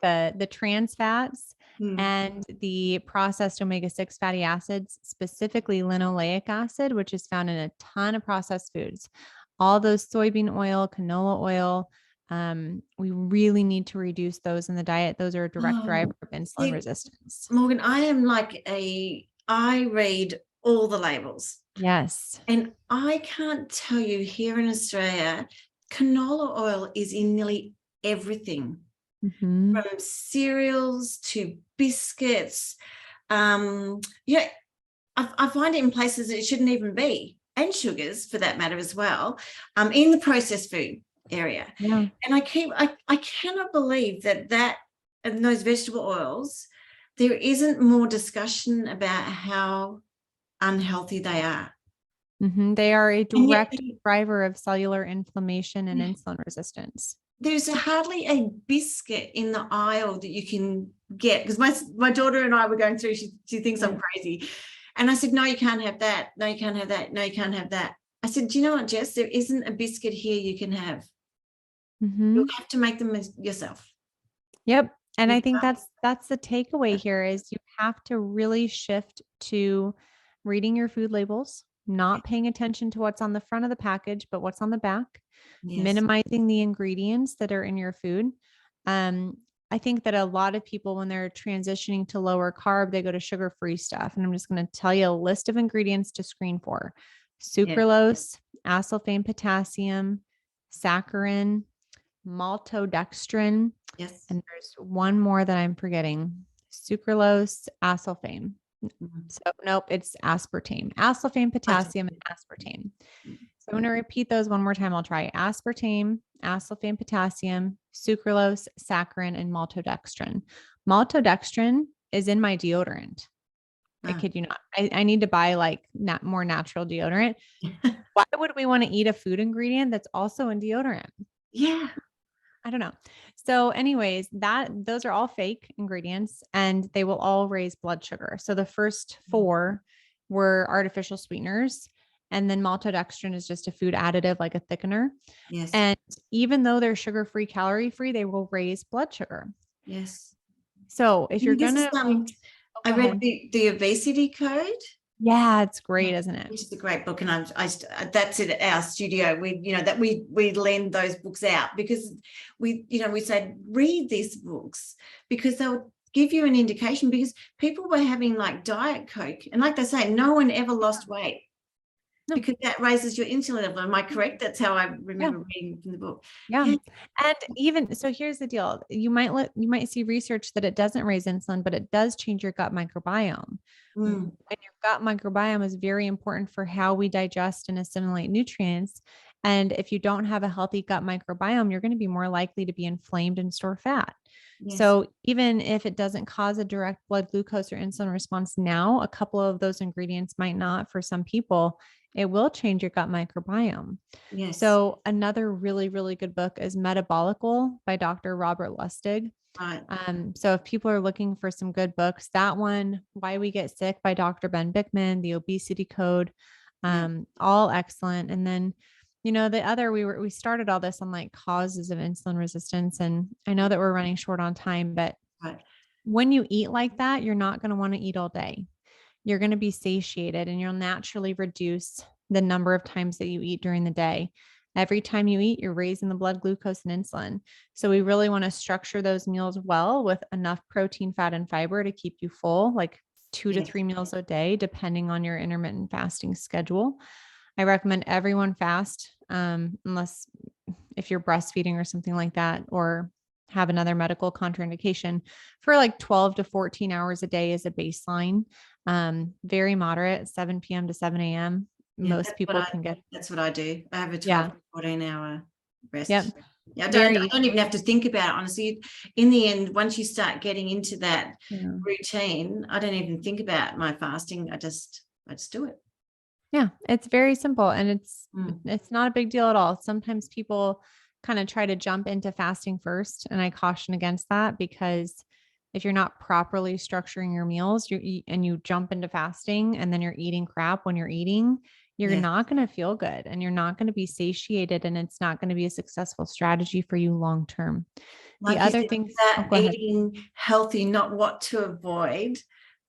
the trans fats and the processed omega-6 fatty acids, specifically linoleic acid, which is found in a ton of processed foods. All those soybean oil, canola oil, we really need to reduce those in the diet. Those are a direct driver of insulin resistance.
Morgan, I read all the labels.
Yes.
And I can't tell you, here in Australia, canola oil is in nearly everything, from cereals to biscuits. I find it in places that it shouldn't even be, and sugars for that matter as well, in the processed food area.
Yeah.
And I cannot believe that and those vegetable oils, there isn't more discussion about how unhealthy they are.
They are a direct driver of cellular inflammation and insulin resistance.
There's hardly a biscuit in the aisle that you can get, because my daughter and I were going through, she thinks I'm crazy. And I said, no, you can't have that. No, you can't have that. No, you can't have that. I said, do you know what, Jess? There isn't a biscuit here you can have. You'll have to make them yourself.
Yep. And I think that's the takeaway here, is you have to really shift to reading your food labels, not paying attention to what's on the front of the package, but what's on the back, minimizing the ingredients that are in your food. I think that a lot of people, when they're transitioning to lower carb, they go to sugar-free stuff. And I'm just going to tell you a list of ingredients to screen for: sucralose, acesulfame potassium, saccharin, maltodextrin.
Yes.
And there's one more that I'm forgetting: sucralose, acesulfame. So nope, it's aspartame, acesulfame potassium, and aspartame. So I'm going to repeat those one more time. I'll try aspartame, acesulfame potassium, sucralose, saccharin, and maltodextrin. Maltodextrin is in my deodorant. I kid you not. I need to buy like more natural deodorant. Why would we want to eat a food ingredient that's also in deodorant?
Yeah.
I don't know. So anyways, those are all fake ingredients, and they will all raise blood sugar. So the first 4 were artificial sweeteners, and then maltodextrin is just a food additive, like a thickener.
Yes.
And even though they're sugar-free, calorie-free, they will raise blood sugar.
Yes.
So if you're going to,
I read the obesity code.
Yeah, it's great, isn't it?
Which is a great book, and that's it at our studio. We lend those books out, because we say read these books, because they'll give you an indication, because people were having like Diet Coke, and like they say, no one ever lost weight. No. Because that raises your insulin level. Am I correct? That's how I remember reading from the book.
Yeah. And even so, here's the deal: you might see research that it doesn't raise insulin, but it does change your gut microbiome. And your gut microbiome is very important for how we digest and assimilate nutrients. And if you don't have a healthy gut microbiome, you're going to be more likely to be inflamed and store fat. Yes. So even if it doesn't cause a direct blood glucose or insulin response now, a couple of those ingredients might not for some people. It will change your gut microbiome. Yes. So another really, really good book is Metabolical by Dr. Robert Lustig.
Right.
So if people are looking for some good books, that one, Why We Get Sick by Dr. Ben Bickman, The Obesity Code, all excellent. And then, the other, we started all this on like causes of insulin resistance. And I know that we're running short on time, but when you eat like that, you're not going to want to eat all day. You're going to be satiated, and you'll naturally reduce the number of times that you eat during the day. Every time you eat, you're raising the blood glucose and insulin. So we really want to structure those meals well with enough protein, fat, and fiber to keep you full, like 2 to 3 meals a day, depending on your intermittent fasting schedule. I recommend everyone fast, unless if you're breastfeeding or something like that, or have another medical contraindication, for like 12 to 14 hours a day as a baseline. Very moderate, 7 p.m. to 7 a.m. Most people can get.
That's what I do. I have a 12 to 14 hour rest.
Yep.
Yeah, I don't even have to think about it, honestly. In the end, once you start getting into that routine, I don't even think about my fasting. I just do it.
Yeah, it's very simple, and it's not a big deal at all. Sometimes people kind of try to jump into fasting first, and I caution against that, because if you're not properly structuring your meals, and you jump into fasting and then you're eating crap when you're eating, you're not going to feel good, and you're not going to be satiated, and it's not going to be a successful strategy for you long term.
Like the other thing is that eating healthy, not what to avoid,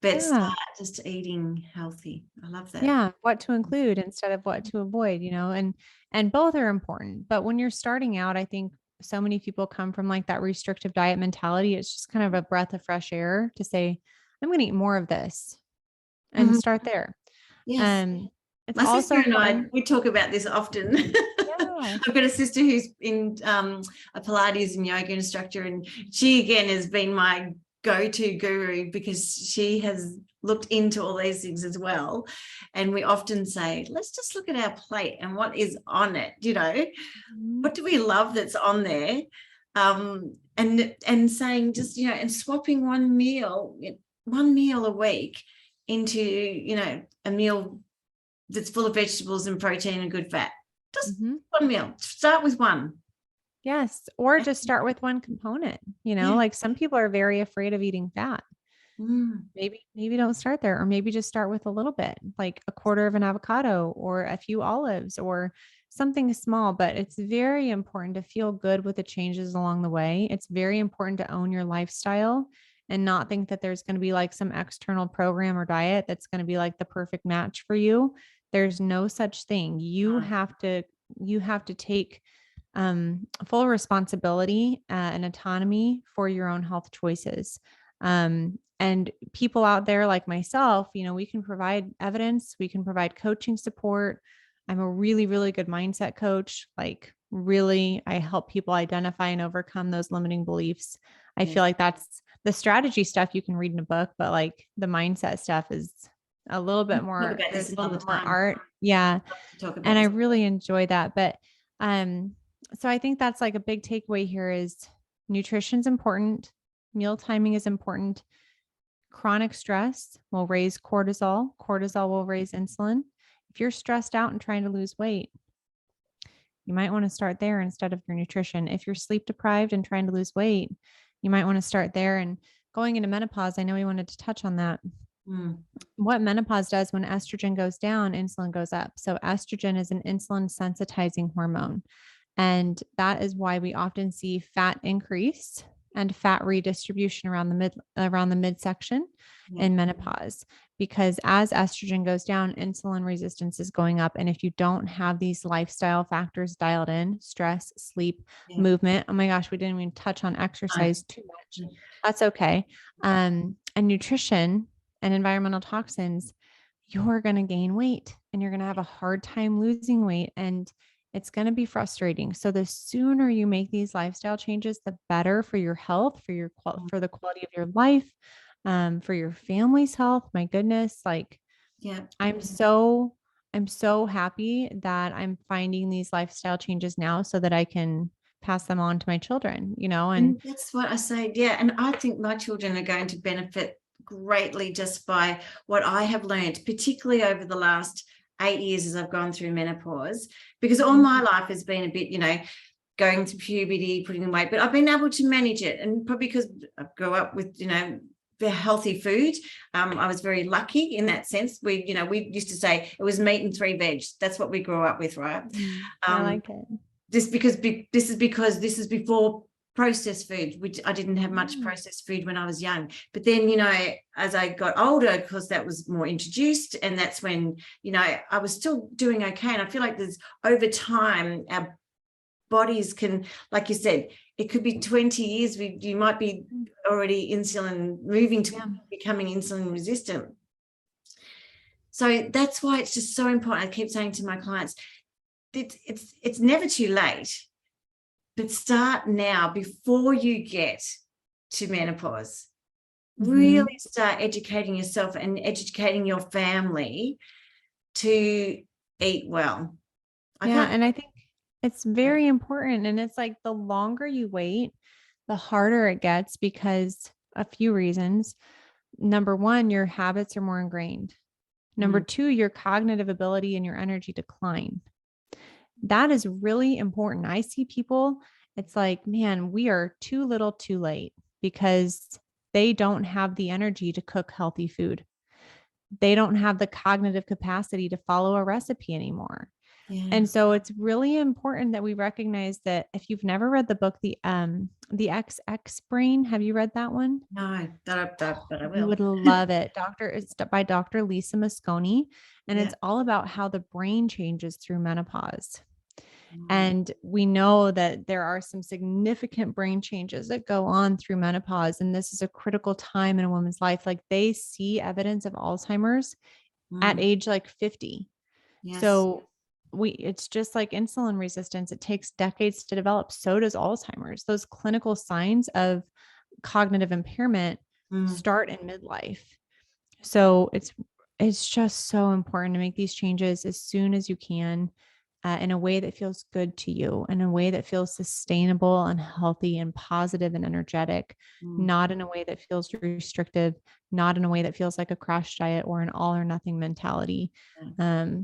but start just eating healthy. I love that.
Yeah, what to include instead of what to avoid, and both are important. But when you're starting out, I think so many people come from like that restrictive diet mentality. It's just kind of a breath of fresh air to say, I'm going to eat more of this and start there.
Yes. My sister and I, we talk about this often. I've got a sister who's in a Pilates and yoga instructor, and she again has been my go-to guru, because she has looked into all these things as well. And we often say, let's just look at our plate and what is on it, what do we love that's on there? And saying just, and swapping one meal a week into, a meal that's full of vegetables and protein and good fat. Just one meal. Start with one.
Yes. Or just start with one component, like some people are very afraid of eating fat. Maybe don't start there, or maybe just start with a little bit, like a quarter of an avocado or a few olives or something small. But it's very important to feel good with the changes along the way. It's very important to own your lifestyle and not think that there's going to be like some external program or diet that's going to be like the perfect match for you. There's no such thing. You have to take full responsibility and autonomy for your own health choices. And people out there like myself, we can provide evidence, we can provide coaching support. I'm a really, really good mindset coach. Like really, I help people identify and overcome those limiting beliefs. I feel like that's the strategy stuff you can read in a book, but like the mindset stuff is a little bit more, there's a little bit more art. Yeah. And I really enjoy that. But, so I think that's like a big takeaway here is nutrition's important. Meal timing is important. Chronic stress will raise cortisol. Cortisol will raise insulin. If you're stressed out and trying to lose weight, you might want to start there instead of your nutrition. If you're sleep deprived and trying to lose weight, you might want to start there. And going into menopause, I know we wanted to touch on that. What menopause does, when estrogen goes down, insulin goes up. So estrogen is an insulin sensitizing hormone. And that is why we often see fat increase and fat redistribution around the midsection in menopause, because as estrogen goes down, insulin resistance is going up. And if you don't have these lifestyle factors dialed in, stress, sleep, movement, oh my gosh, we didn't even touch on exercise too much. That's okay. And nutrition and environmental toxins, you're going to gain weight and you're going to have a hard time losing weight. And it's going to be frustrating. So the sooner you make these lifestyle changes, the better for your health, for the quality of your life, for your family's health. My goodness. I'm so happy that I'm finding these lifestyle changes now so that I can pass them on to my children, and
that's what I say. Yeah. And I think my children are going to benefit greatly just by what I have learned, particularly over the last 8 years as I've gone through menopause, because all my life has been a bit, going through puberty, putting on weight, but I've been able to manage it. And probably because I grew up with, the healthy food. I was very lucky in that sense. We used to say it was meat and 3 veg. That's what we grew up with, right?
I like it.
This is before processed food, which I didn't have much processed food when I was young. But then, as I got older, because that was more introduced, and that's when, I was still doing okay. And I feel like over time, our bodies can, like you said, it could be 20 years. You might be already moving to becoming insulin resistant. So that's why it's just so important. I keep saying to my clients, it's never too late, but start now before you get to menopause. Really start educating yourself and educating your family to eat well.
And I think it's very important. And it's like the longer you wait, the harder it gets, because a few reasons. Number one, your habits are more ingrained. Number two, your cognitive ability and your energy decline. That is really important. I see people, it's like, man, we are too little too late, because they don't have the energy to cook healthy food. They don't have the cognitive capacity to follow a recipe anymore. Yeah. And so it's really important that we recognize that. If you've never read the book, the XX Brain, have you read that one?
No, but I will.
You would love it. It's by Dr. Lisa Mosconi, and it's all about how the brain changes through menopause. And we know that there are some significant brain changes that go on through menopause. And this is a critical time in a woman's life. Like, they see evidence of Alzheimer's at age like 50. Yes. So it's just like insulin resistance. It takes decades to develop. So does Alzheimer's. Those clinical signs of cognitive impairment start in midlife. So it's just so important to make these changes as soon as you can. In a way that feels good to you, in a way that feels sustainable and healthy and positive and energetic, not in a way that feels restrictive, not in a way that feels like a crash diet or an all or nothing mentality.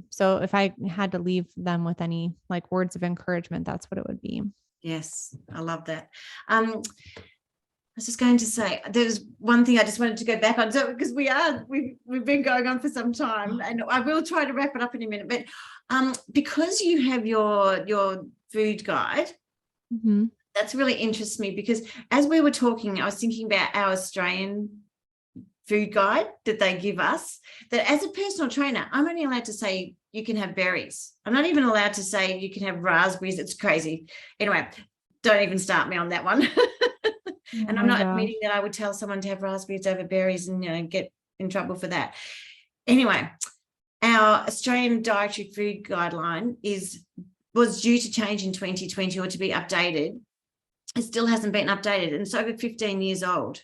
So if I had to leave them with any like words of encouragement, that's what it would be.
Yes, I love that. I was just going to say, there's one thing I just wanted to go back on, so because we've been going on for some time, and I will try to wrap it up in a minute. But because you have your food guide, that's really interests me, because as we were talking, I was thinking about our Australian food guide that they give us, that as a personal trainer, I'm only allowed to say you can have berries. I'm not even allowed to say you can have raspberries. It's crazy. Anyway, don't even start me on that one. And I'm not admitting that I would tell someone to have raspberries over berries and, get in trouble for that. Anyway, our Australian dietary food guideline was due to change in 2020, or to be updated. It still hasn't been updated, and it's over 15 years old.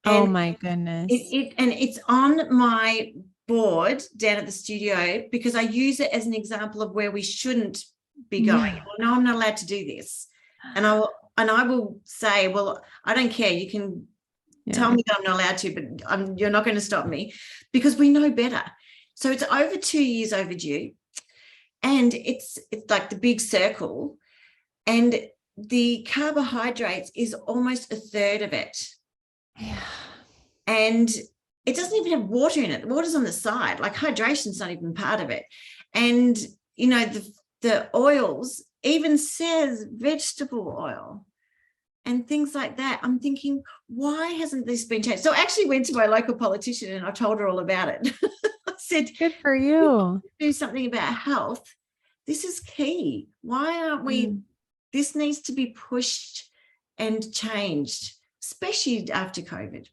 And
oh my goodness.
It's on my board down at the studio, because I use it as an example of where we shouldn't be going. Well, no, I'm not allowed to do this. And I will say, well, I don't care. You can tell me that I'm not allowed to, but you're not going to stop me, because we know better. So it's over 2 years overdue, and it's like the big circle, and the carbohydrates is almost a third of it. Yeah. And it doesn't even have water in it. The water's on the side. Like, hydration's not even part of it. And, the oils even says vegetable oil and things like that. I'm thinking, why hasn't this been changed? So I actually went to my local politician and I told her all about it. I said,
good for you.
Do something about health. This is key. Why aren't we? This needs to be pushed and changed, especially after COVID.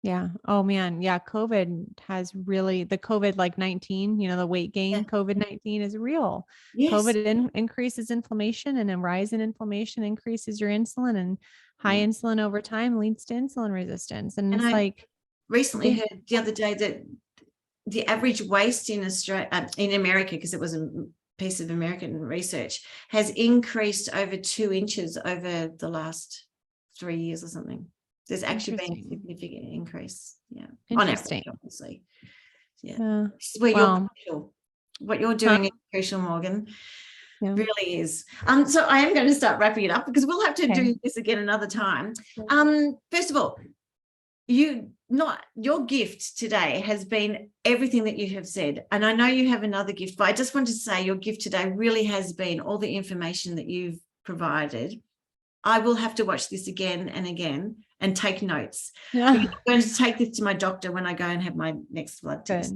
Yeah. Oh man. Yeah. COVID has really, the COVID like 19, the weight gain, COVID-19 is real. Yes. COVID increases inflammation, and a rise in inflammation increases your insulin, and high insulin over time leads to insulin resistance. And it's like,
recently heard the other day that the average waist in Australia, in America, because it was a piece of American research, has increased over 2 inches over the last 3 years or something. There's actually been a significant increase. Yeah. On average, obviously. Yeah. This is where you're crucial. What you're doing is crucial, Morgan. Yeah. Really is. So I am going to start wrapping it up, because we'll have to do this again another time. First of all, your gift today has been everything that you have said. And I know you have another gift, but I just want to say your gift today really has been all the information that you've provided. I will have to watch this again and again and take notes. Yeah. I'm going to take this to my doctor when I go and have my next blood test.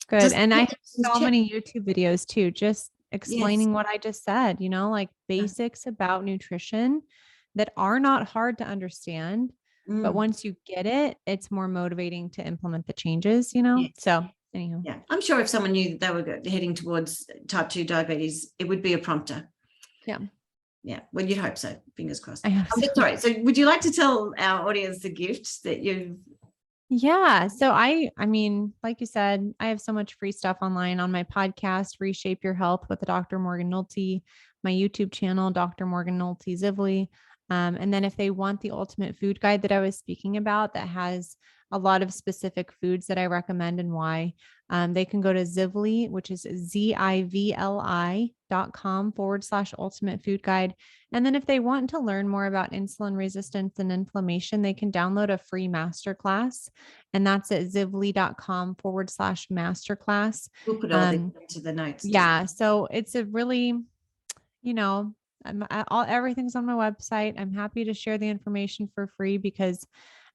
Good. And I have so many YouTube videos too. Just explaining what I just said, like basics about nutrition that are not hard to understand. But once you get it, it's more motivating to implement the changes,
Yes.
So anyhow.
Yeah. I'm sure if someone knew that they were heading towards type 2 diabetes, it would be a prompter.
Yeah.
Yeah. Well, you'd hope so. Fingers crossed.
I hope so.
Sorry. So would you like to tell our audience the gift that you've...
Yeah. So I mean, like you said, I have so much free stuff online on my podcast, Reshape Your Health with Dr. Morgan Nolte, my YouTube channel, Dr. Morgan Nolte Zivley. And then if they want the ultimate food guide that I was speaking about, that has a lot of specific foods that I recommend and why, they can go to Zivley, which is zivli.com/ultimate food guide. And then if they want to learn more about insulin resistance and inflammation, they can download a free masterclass, and that's at zivli.com/masterclass.
We'll put all this into the notes.
Yeah. So it's a really, everything's on my website. I'm happy to share the information for free because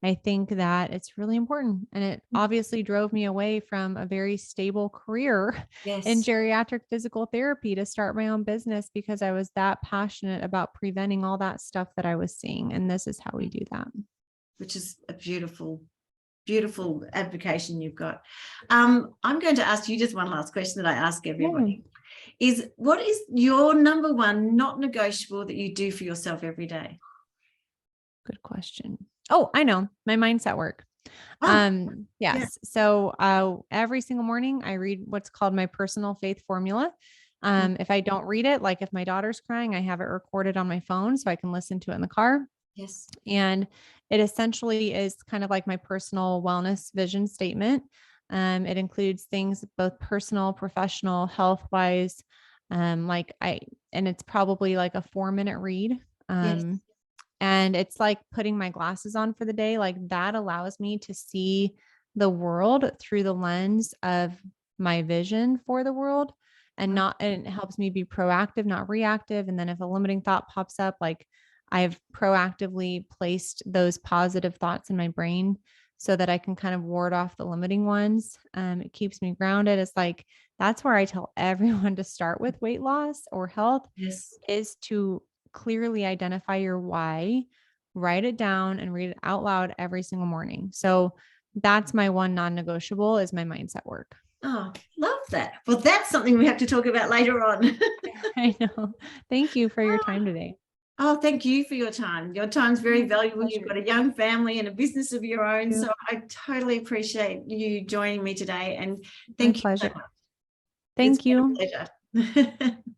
I think that it's really important. And it obviously drove me away from a very stable career in geriatric physical therapy to start my own business because I was that passionate about preventing all that stuff that I was seeing. And this is how we do that.
Which is a beautiful, beautiful advocation you've got. I'm going to ask you just one last question that I ask everybody. Is what is your number one not negotiable that you do for yourself every day?
Good question. Oh, I know, my mindset work. Yes. So every single morning I read what's called my personal faith formula. If I don't read it, like if my daughter's crying, I have it recorded on my phone so I can listen to it in the car.
Yes.
And it essentially is kind of like my personal wellness vision statement. It includes things both personal, professional, health wise. And it's probably like a 4-minute read. And it's like putting my glasses on for the day. Like that allows me to see the world through the lens of my vision for the world and it helps me be proactive, not reactive. And then if a limiting thought pops up, like I've proactively placed those positive thoughts in my brain so that I can kind of ward off the limiting ones. It keeps me grounded. It's like, that's where I tell everyone to start with weight loss or health is to clearly identify your why, write it down and read it out loud every single morning. So that's my one non-negotiable is my mindset work.
Oh, love that. Well, that's something we have to talk about later on.
I know. Thank you for your time today.
Oh, thank you for your time. Your time's very valuable. You've got a young family and a business of your own. So I totally appreciate you joining me today. And thank you so much.
Thank you.
It's been a pleasure.